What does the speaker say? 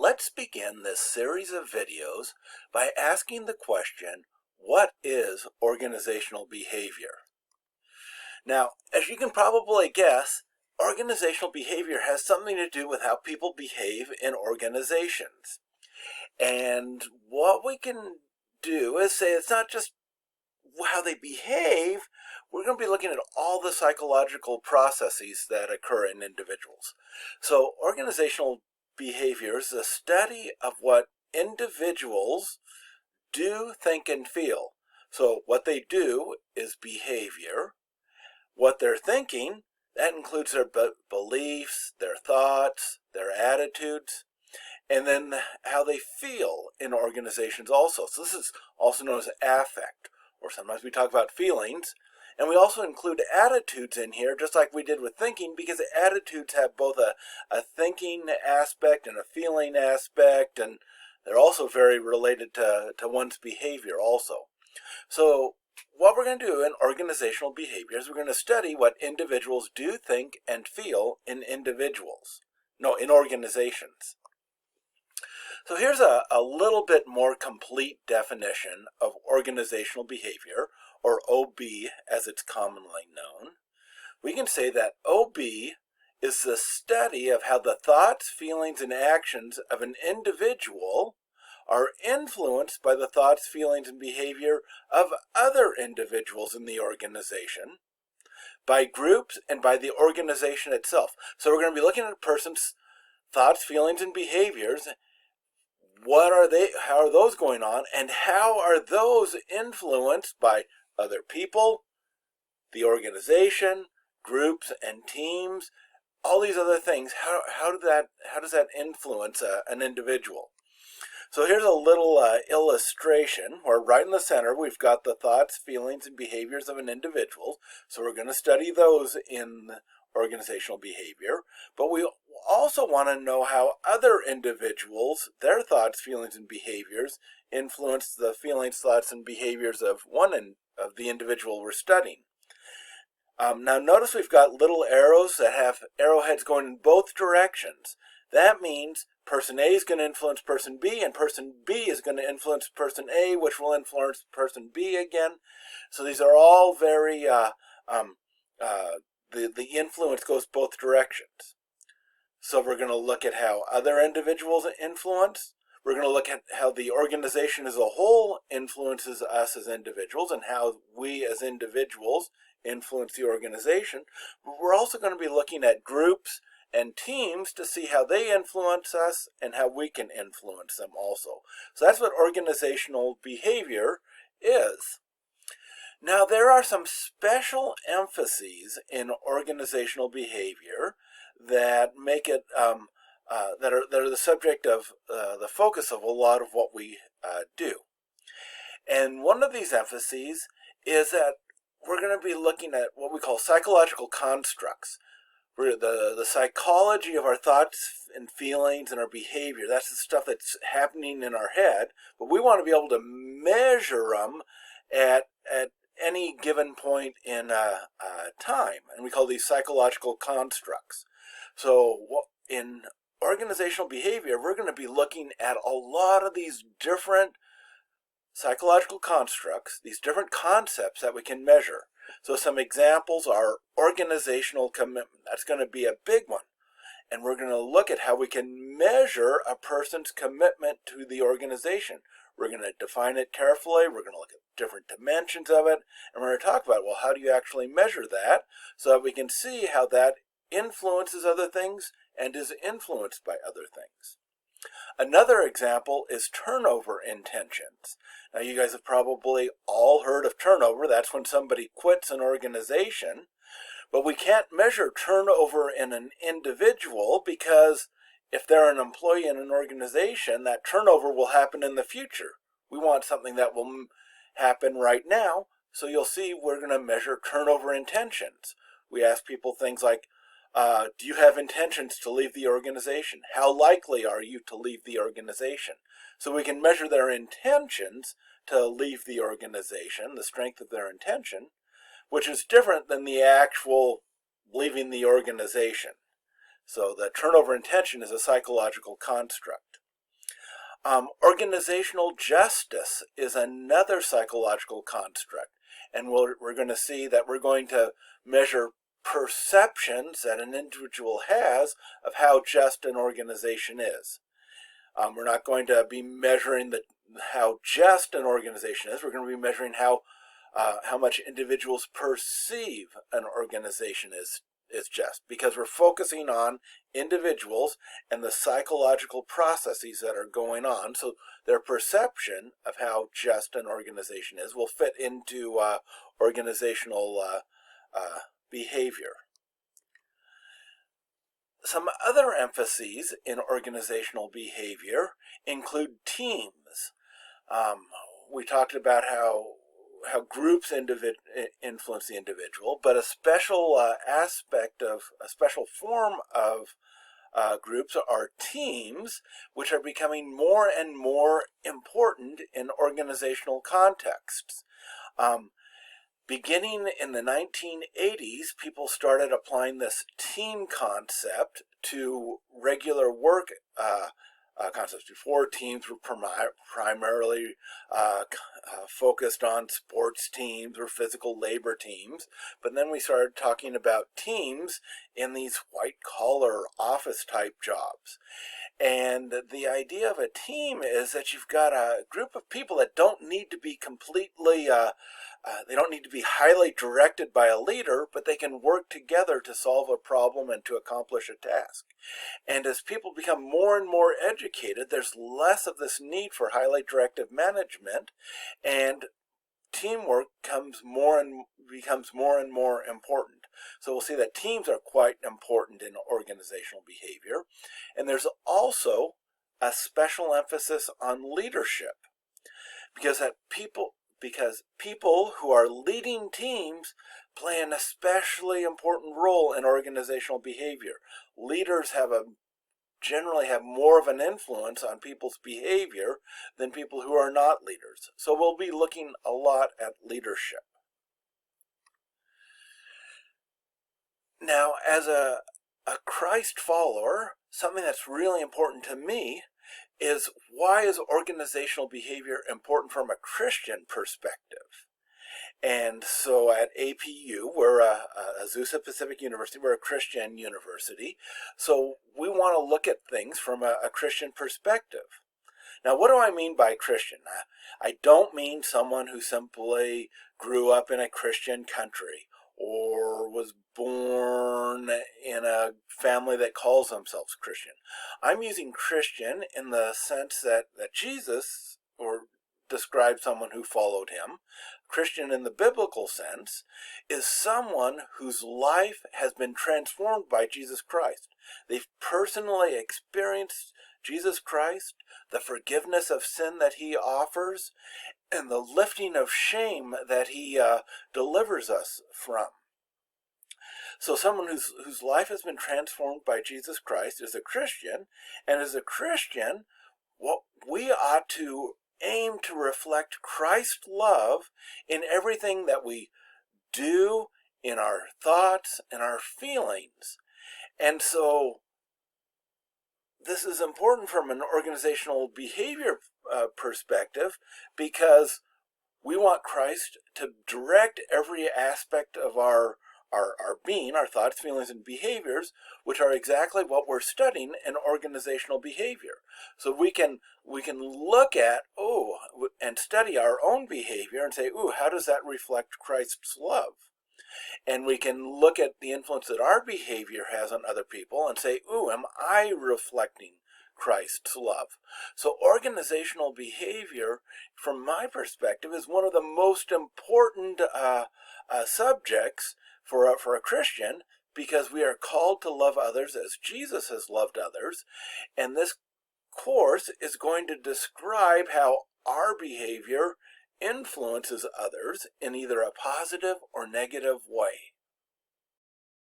Let's begin this series of videos by asking the question, what is organizational behavior? Now, as you can probably guess, organizational behavior has something to do with how people behave in organizations. And what we can do is say it's not just how they behave, we're going to be looking at all the psychological processes that occur in individuals. So organizational behavior is the study of what individuals do, think, and feel. So what they do is behavior. What they're thinking, that includes their beliefs, their thoughts, their attitudes, and then how they feel in organizations also. So this is also known as affect, or sometimes we talk about feelings. And we also include attitudes in here, just like we did with thinking, because attitudes have both a thinking aspect and a feeling aspect, and they're also very related to one's behavior also. So what we're going to do in organizational behavior is we're going to study what individuals do, think, and feel in organizations. So here's a little bit more complete definition of organizational behavior, or OB as it's commonly known. We can say that OB is the study of how the thoughts, feelings, and actions of an individual are influenced by the thoughts, feelings, and behavior of other individuals in the organization, by groups, and by the organization itself. So we're going to be looking at a person's thoughts, feelings, and behaviors. What are they? How are those going on? And how are those influenced by other people, the organization, groups and teams, all these other things? How does that influence an individual? So here's a little illustration where right in the center we've got the thoughts, feelings, and behaviors of an individual. So we're going to study those in organizational behavior, but we also want to know how other individuals, their thoughts, feelings, and behaviors influence the feelings, thoughts, and behaviors of of the individual we're studying. Now notice we've got little arrows that have arrowheads going in both directions. That means person A is going to influence person B, and person B is going to influence person A, which will influence person B again. So these are all very, the influence goes both directions. So we're going to look at how other individuals influence. We're going to look at how the organization as a whole influences us as individuals, and how we as individuals influence the organization. But we're also going to be looking at groups and teams to see how they influence us and how we can influence them also. So that's what organizational behavior is. Now there are some special emphases in organizational behavior that make it that are the subject of the focus of a lot of what we do. And one of these emphases is that we're going to be looking at what we call psychological constructs. The psychology of our thoughts and feelings and our behavior. That's the stuff that's happening in our head, but we want to be able to measure them at any given point in time, and we call these psychological constructs. So in organizational behavior, we're going to be looking at a lot of these different psychological constructs, these different concepts that we can measure. So some examples are organizational commitment. That's going to be a big one. And we're going to look at how we can measure a person's commitment to the organization. We're going to define it carefully. We're going to look at different dimensions of it. And we're going to talk about, well, how do you actually measure that so that we can see how that influences other things and is influenced by other things. Another example is turnover intentions. Now you guys have probably all heard of turnover. That's when somebody quits an organization. But we can't measure turnover in an individual, because if they're an employee in an organization, that turnover will happen in the future. We want something that will happen right now. So you'll see we're going to measure turnover intentions. We ask people things like, do you have intentions to leave the organization? How likely are you to leave the organization? So we can measure their intentions to leave the organization, the strength of their intention, which is different than the actual leaving the organization. So the turnover intention is a psychological construct. Organizational justice is another psychological construct, and we're going to see that we're going to measure perceptions that an individual has of how just an organization is. We're not going to be measuring how just an organization is. We're going to be measuring how much individuals perceive an organization is just, because we're focusing on individuals and the psychological processes that are going on. So their perception of how just an organization is will fit into organizational behavior. Some other emphases in organizational behavior include teams. We talked about how groups influence the individual, but a special aspect of a special form of groups are teams, which are becoming more and more important in organizational contexts. Beginning in the 1980s, people started applying this team concept to regular work concepts. Before, teams were primarily focused on sports teams or physical labor teams, but then we started talking about teams in these white-collar office-type jobs. And the idea of a team is that you've got a group of people that don't need to be completely, they don't need to be highly directed by a leader, but they can work together to solve a problem and to accomplish a task. And as people become more and more educated, there's less of this need for highly directive management, and teamwork becomes more and more important. So we'll see that teams are quite important in organizational behavior. And there's also a special emphasis on leadership, because people who are leading teams play an especially important role in organizational behavior. Leaders generally have more of an influence on people's behavior than people who are not leaders. So we'll be looking a lot at leadership. Now, as a Christ follower, something that's really important to me is, why is organizational behavior important from a Christian perspective? And so at APU, we're Azusa Pacific University, we're a Christian university, so we want to look at things from a Christian perspective. Now, what do I mean by Christian? I don't mean someone who simply grew up in a Christian country or was born in a family that calls themselves Christian. I'm using Christian in the sense that Jesus, or described someone who followed him. Christian in the biblical sense is someone whose life has been transformed by Jesus Christ. They've personally experienced Jesus Christ, the forgiveness of sin that he offers, and the lifting of shame that he delivers us from. So someone whose life has been transformed by Jesus Christ is a Christian, and as a Christian, what we ought to aim to reflect Christ's love in everything that we do, in our thoughts and our feelings. And so this is important from an organizational behavior perspective, because we want Christ to direct every aspect of our being, our thoughts, feelings, and behaviors, which are exactly what we're studying in organizational behavior. So we can look at, and study our own behavior and say, how does that reflect Christ's love? And we can look at the influence that our behavior has on other people and say, am I reflecting Christ's love? So organizational behavior, from my perspective, is one of the most important subjects for a Christian, because we are called to love others as Jesus has loved others. And this course is going to describe how our behavior influences others in either a positive or negative way.